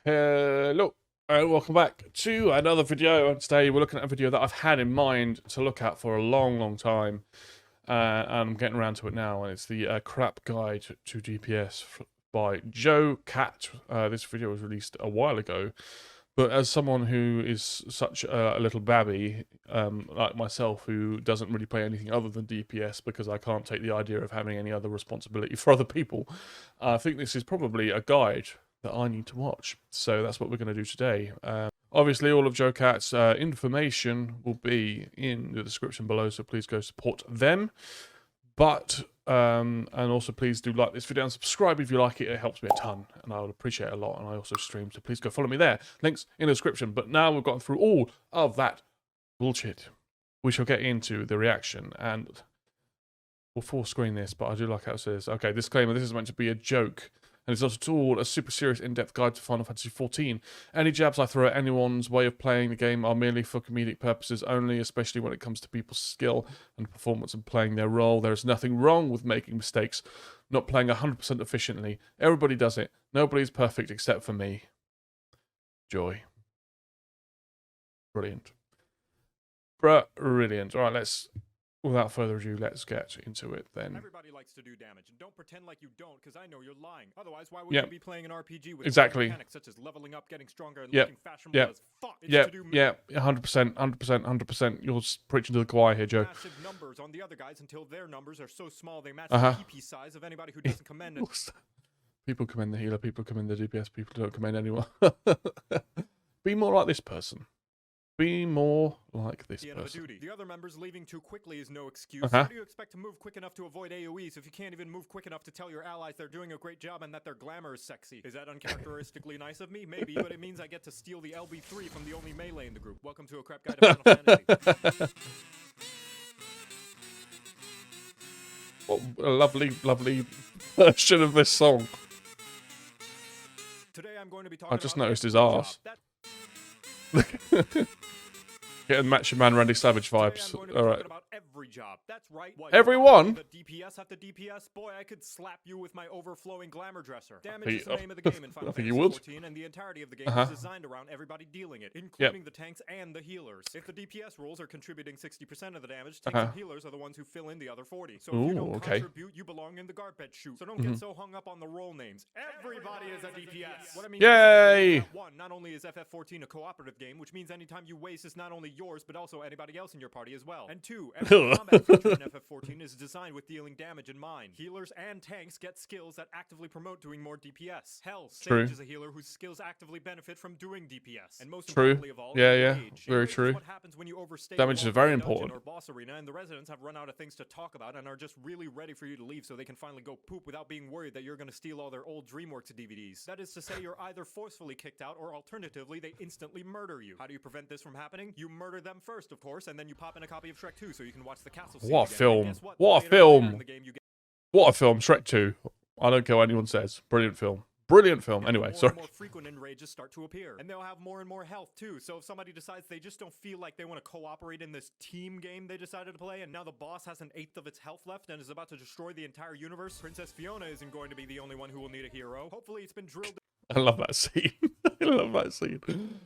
Hello and welcome back to another video. And today we're looking at a video that I've had in mind to look at for a long time, and I'm getting around to it now. And it's the crap guide to DPS by jocat. This video was released a while ago, but as someone who is such a little babby like myself, who doesn't really play anything other than DPS because I can't take the idea of having any other responsibility for other people, I think this is probably a guide that I need to watch. So that's what we're going to do today. Obviously, all of jocat's information will be in the description below, so please go support them. But, and also please do like this video and subscribe if you like it. It helps me a ton, and I would appreciate it a lot. And I also stream, so please go follow me there. Links in the description. But now we've gotten through all of that bullshit, we shall get into the reaction. And we'll full screen this, but I do like how it says, okay, disclaimer, this is meant to be a joke. And it's not at all a super serious in-depth guide to Final Fantasy XIV. Any jabs I throw at anyone's way of playing the game are merely for comedic purposes only, especially when it comes to people's skill and performance and playing their role. There is nothing wrong with making mistakes, not playing 100% efficiently. Everybody does it. Nobody's perfect except for me. Joy. Brilliant. Brilliant. All right, without further ado, let's get into it then. Everybody likes to do damage, and don't pretend like you don't, because I know you're lying. Otherwise, why would you be playing an RPG with mechanics such as leveling up, getting stronger, and looking fashionable as fuck? Yeah, 100%, 100%. You're preaching to the choir here, Joe. Massive numbers on the other guys until their numbers are so small they match the PP size of anybody who doesn't commend it. People commend the healer, people commend the DPS, people don't commend anyone. Be more like this person. Be more like this person. The other members leaving too quickly is no excuse. How do you expect to move quick enough to avoid AoEs if you can't even move quick enough to tell your allies they're doing a great job and that their glamour is sexy? Is that uncharacteristically nice of me? Maybe, but it means I get to steal the LB3 from the only melee in the group. Welcome to a crap guide to Final Fantasy. What a lovely version of this song. Today I'm going to be talking I just noticed his arse. Getting Macho Man Randy Savage vibes. Alright. Every job. That's right. Everyone? The DPS after DPS? Boy, I could slap you with my overflowing glamour dresser. Damage is the name of the game in Final Fantasy XIV, and the entirety of the game is designed around everybody dealing it, including the tanks and the healers. If the DPS roles are contributing 60% of the damage, tanks and healers are the ones who fill in the other 40. So if you don't contribute, you belong in the garbage chute. So don't get so hung up on the role names. Everybody is a DPS. What I mean Yay! is, one, not only is FF14 a cooperative game, which means anytime you waste is not only yours, but also anybody else in your party as well. And two, every combat feature in FF14 is designed with dealing damage in mind. Healers and tanks get skills that actively promote doing more DPS. Hell, Sage is a healer whose skills actively benefit from doing DPS. And most importantly of all, very true. What happens when you overstay damage is very important. Or boss arena, and the residents have run out of things to talk about and are just really ready for you to leave so they can finally go poop without being worried that you're going to steal all their old DreamWorks DVDs. That is to say, you're either forcefully kicked out or alternatively they instantly murder you. How do you prevent this from happening? You murder them first, of course, and then you pop in a copy of Shrek 2 so you can watch the castle scene. What a film. What a film. What a film. Shrek 2. I don't care what anyone says. Brilliant film. Brilliant film. Anyway, sorry. More frequent enrages start to appear, and they'll have more and more health too. So if somebody decides they just don't feel like they want to cooperate in this team game they decided to play, and now the boss has 1/8 of its health left and is about to destroy the entire universe, Princess Fiona isn't going to be the only one who will need a hero. Hopefully it's been drilled. I love that scene. I love that scene.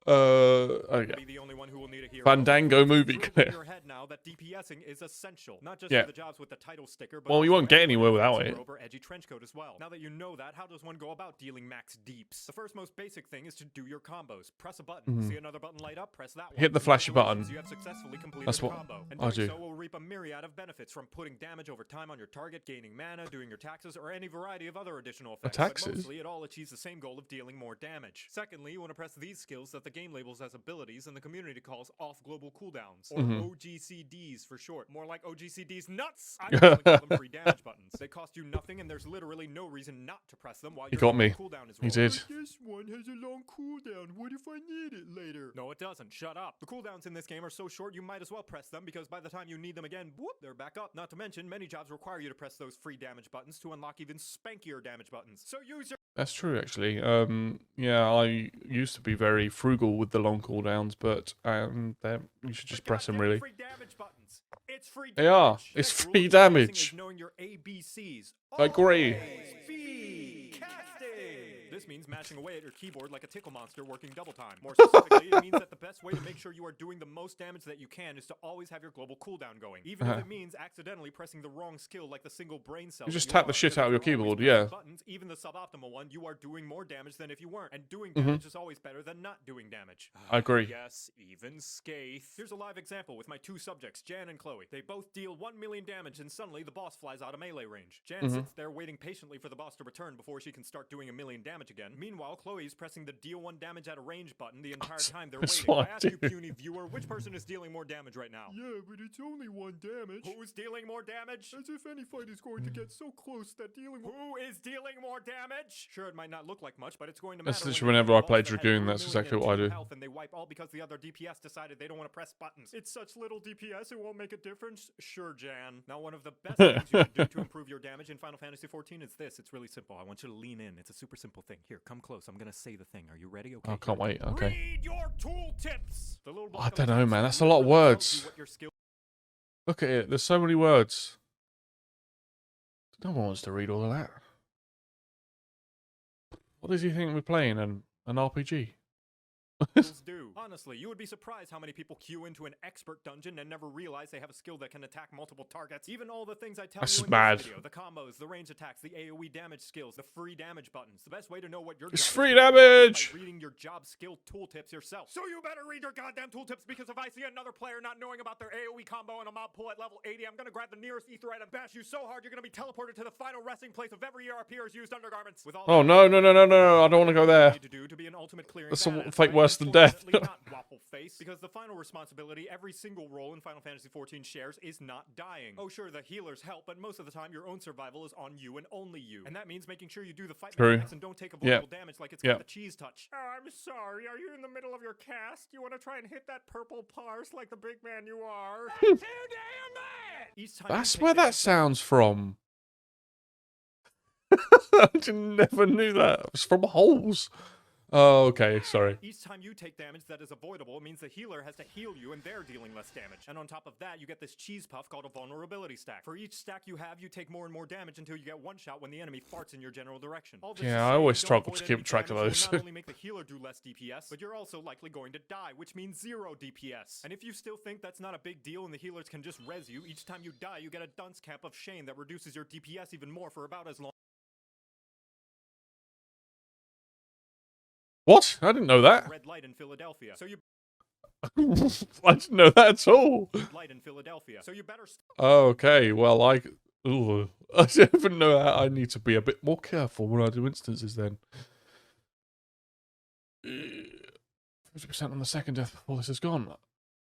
Okay. Be the only one who will need a hero. Fandango movie clip. Your head now that DPSing is essential, not just for the jobs with the title sticker, but well, you won't get anywhere without it. Edgy trench coat as well. Now that you know that, how does one go about dealing max deeps? The first most basic thing is to do your combos. Press a button. See another button light up, press that one. Hit the flashy button. You have successfully completed That's the what combo. And I do. So will reap a myriad of benefits from putting damage over time on your target, gaining mana, doing your taxes, or any variety of other additional effects. Taxes? But mostly it all achieves the same goal of dealing more damage. Secondly, you want to press these skills that the game labels as abilities and the community calls off global cooldowns, or OGCDs for short. More like OGCDs nuts! I personally call them free damage buttons. They cost you nothing and there's literally no reason not to press them while your cooldown is rolling. He did. This one has a long cooldown. What if I need it later? No, it doesn't. Shut up. The cooldowns in this game are so short you might as well press them because by the time you need them again, whoop, they're back up. Not to mention, many jobs require you to press those free damage buttons to unlock even spankier damage buttons. So use your... That's true, actually. Yeah, I used to be very frugal with the long cooldowns, but you should just press them, really. Free damage buttons. It's free damage. They are. It's free damage. Knowing your ABCs. I agree. This means mashing away at your keyboard like a tickle monster working double time. More specifically, it means that the best way to make sure you are doing the most damage that you can is to always have your global cooldown going. Even if it means accidentally pressing the wrong skill like the single brain cell. You just tap the shit out of your keyboard, yeah. Buttons, even the suboptimal one, you are doing more damage than if you weren't. And doing damage is always better than not doing damage. I agree. Yes, even Skaith. Here's a live example with my two subjects, Jan and Chloe. They both deal 1 million damage and suddenly the boss flies out of melee range. Jan sits there waiting patiently for the boss to return before she can start doing 1 million damage again. Meanwhile, Chloe's pressing the deal 1 damage at a range button the entire time they're waiting. I ask you, puny viewer, which person is dealing more damage right now? Yeah, but it's only 1 damage. Who's dealing more damage? As if any fight is going to get so close that dealing... Who is dealing more damage? Sure, it might not look like much, but it's going to matter. That's literally whenever I play Dragoon, that's exactly what I do. And they wipe all because the other DPS decided they don't want to press buttons. It's such little DPS, it won't make a difference. Sure, Jan. Now, one of the best things you can do to improve your damage in Final Fantasy XIV is this. It's really simple. I want you to lean in. It's a super simple thing. Here, come close. I'm gonna say the thing. Are you ready? Okay. I can't wait. Okay. Read your tooltips. I don't know, man. That's a lot of words. Look at it. There's so many words. No one wants to read all of that. What does he think we're playing? An RPG? Do. Honestly, you would be surprised how many people queue into an expert dungeon and never realize they have a skill that can attack multiple targets. Even all the things I tell you in this video, the combos, the range attacks, the AoE damage skills, the free damage buttons. The best way to know what your it's free damage! Is by reading your job skill tooltips yourself. So you better read your goddamn tooltips, because if I see another player not knowing about their AoE combo and a mob pull at level 80, I'm gonna grab the nearest etherite and bash you so hard you're gonna be teleported to the final resting place of every ERPer's used undergarments. With all oh no, I don't want to go there. To be an ultimate clearing that's a fate worse than death. Not waffle face, because the final responsibility every single role in Final Fantasy XIV shares is not dying. Oh sure, the healers help, but most of the time your own survival is on you and only you. And that means making sure you do the fight mechanics and don't take avoidable damage like it's got the cheese touch. Oh, I'm sorry, are you in the middle of your cast? You want to try and hit that purple parse like the big man you are? Too damn bad! That's where that sounds from. I never knew that. It was from holes. Oh, okay, sorry. Each time you take damage that is avoidable, it means the healer has to heal you and they're dealing less damage. And on top of that, you get this cheese puff called a vulnerability stack. For each stack you have, you take more and more damage until you get one shot when the enemy farts in your general direction. Yeah, I always struggle to keep track of those. Not only make the healer do less DPS, but you're also likely going to die, which means 0 DPS. And if you still think that's not a big deal and the healers can just res you, each time you die, you get a dunce cap of shame that reduces your DPS even more for about as long. What? I didn't know that. Red light in Philadelphia. So you I didn't know that at all. Light in Philadelphia. So you better okay, well I didn't know that. I need to be a bit more careful when I do instances then. 50% on the second death before this is gone.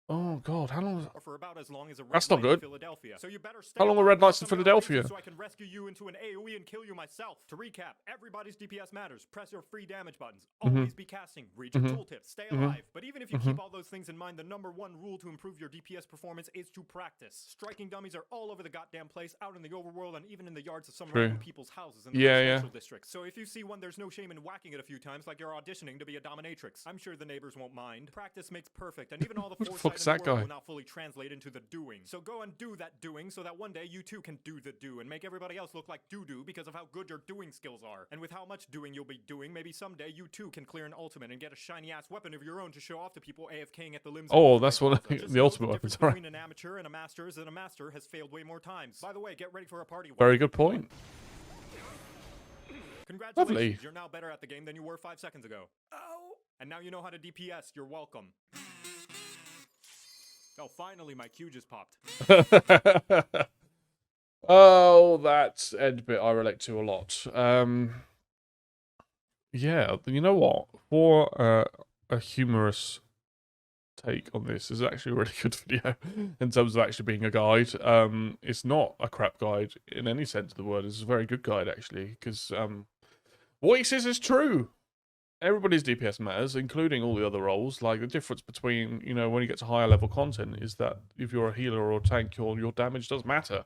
Oh god, how long? For about as long as a red that's not good. Philadelphia. So you better stay how long are red lights in Philadelphia? So I can rescue you into an AoE and kill you myself. To recap, everybody's DPS matters. Press your free damage buttons. Always be casting. Read your tooltips. Stay alive. But even if you keep all those things in mind, the #1 rule to improve your DPS performance is to practice. Striking dummies are all over the goddamn place, out in the overworld, and even in the yards of some random people's houses in the residential districts. So if you see one, there's no shame in whacking it a few times like you're auditioning to be a dominatrix. I'm sure the neighbors won't mind. Practice makes perfect, and even all the foresight in the world will not fully translate into the doing. So go and do that doing so that one day you too can do the do and make everybody else look like doo-doo because of how good your doing skills are. And with how much doing you'll be doing, maybe someday you too can clear an ultimate and get a shiny ass weapon of your own to show off to people AFKing at the limbs. Oh, that's what the ultimate weapons are. Between an amateur and a master is that a master has failed way more times. By the way, get ready for a party. Very good point. Congratulations, lovely. You're now better at the game than you were 5 seconds ago. Oh! And now you know how to DPS. You're welcome. Oh, finally, my Q just popped. Oh, that end bit I relate to a lot. Yeah, you know what? For a humorous take on this, is actually a really good video in terms of actually being a guide. It's not a crap guide in any sense of the word. It's a very good guide, actually, because what he says is true. Everybody's DPS matters, including all the other roles. Like, the difference between, you know, when you get to higher level content is that if you're a healer or a tank, your damage does matter.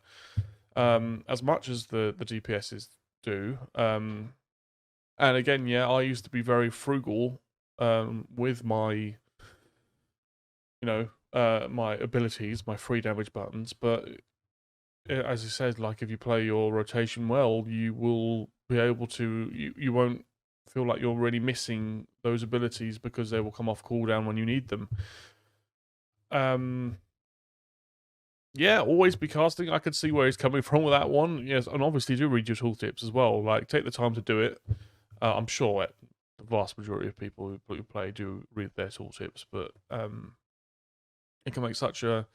As much as the DPSs do. And again, yeah, I used to be very frugal with my, you know, my abilities, my free damage buttons. But as I said, like, if you play your rotation well, you will be able to, you won't feel like you're really missing those abilities because they will come off cooldown when you need them. Yeah, always be casting. I could see where he's coming from with that one. Yes, and obviously do read your tooltips as well. Like, take the time to do it. I'm sure the vast majority of people who play do read their tooltips, but it can make such a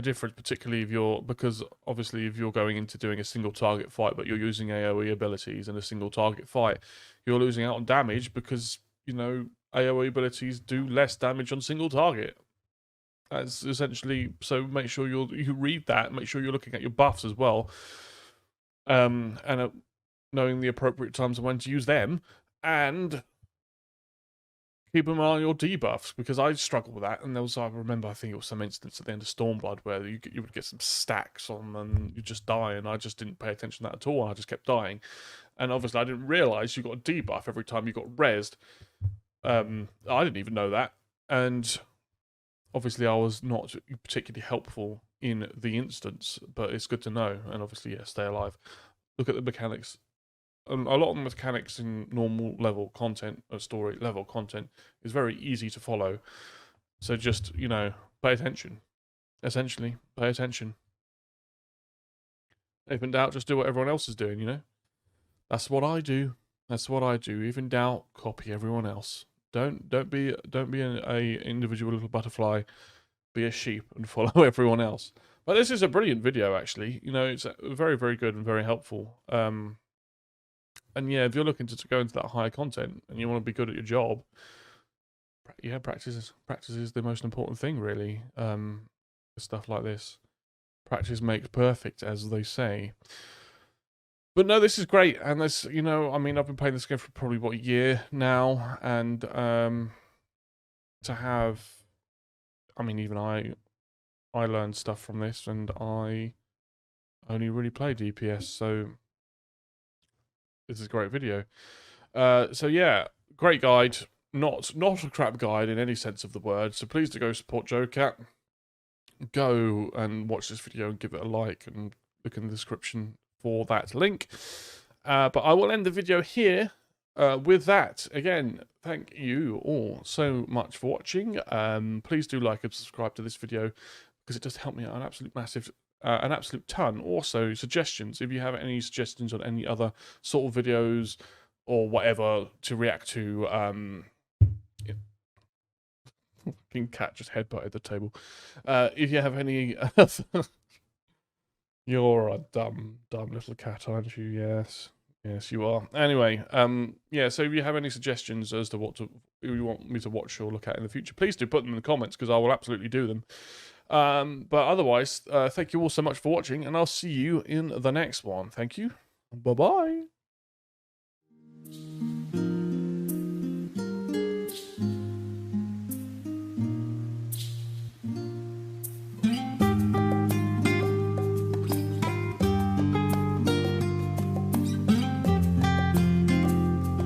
difference, particularly because obviously if you're going into doing a single target fight, but you're using AoE abilities in a single target fight, you're losing out on damage because, you know, AoE abilities do less damage on single target. That's essentially, so make sure you read that, make sure you're looking at your buffs as well, and knowing the appropriate times and when to use them, and keep an eye on your debuffs, because I struggled with that, and I remember, I think it was some instance at the end of Stormblood where you would get some stacks on and you just die, and I just didn't pay attention to that at all, I just kept dying, and obviously I didn't realise you got a debuff every time you got rezzed. I didn't even know that, and obviously I was not particularly helpful in the instance, but it's good to know, and obviously, yeah, stay alive. Look at the mechanics. A lot of the mechanics in normal level content, or story level content, is very easy to follow. So just, you know, pay attention. Essentially, pay attention. If in doubt, just do what everyone else is doing, you know? That's what I do. That's what I do. If in doubt, copy everyone else. Don't be a individual little butterfly. Be a sheep and follow everyone else. But this is a brilliant video, actually. You know, it's very, very good and very helpful. And yeah, if you're looking to go into that higher content and you want to be good at your job, yeah, practice is the most important thing, really. Stuff like this. Practice makes perfect, as they say. But no, this is great, and this, you know, I mean, I've been playing this game for probably, what, a year now, and to have, I mean, even I learned stuff from this, and I only really play DPS, so this is a great video. So yeah, great guide, not a crap guide in any sense of the word, so please do go support jocat. Go and watch this video and give it a like, and look in the description for that link. But I will end the video here with that. Again, thank you all so much for watching. Please do like and subscribe to this video, because it does help me out an absolute ton. Also, suggestions, if you have any suggestions on any other sort of videos or whatever to react to. King cat just headbutted the table. If you have any you're a dumb little cat, aren't you? Yes, you are. Anyway, yeah, so if you have any suggestions as to what you want me to watch or look at in the future, please do put them in the comments, because I will absolutely do them. But otherwise, thank you all so much for watching, and I'll see you in the next one. Thank you. Bye-bye.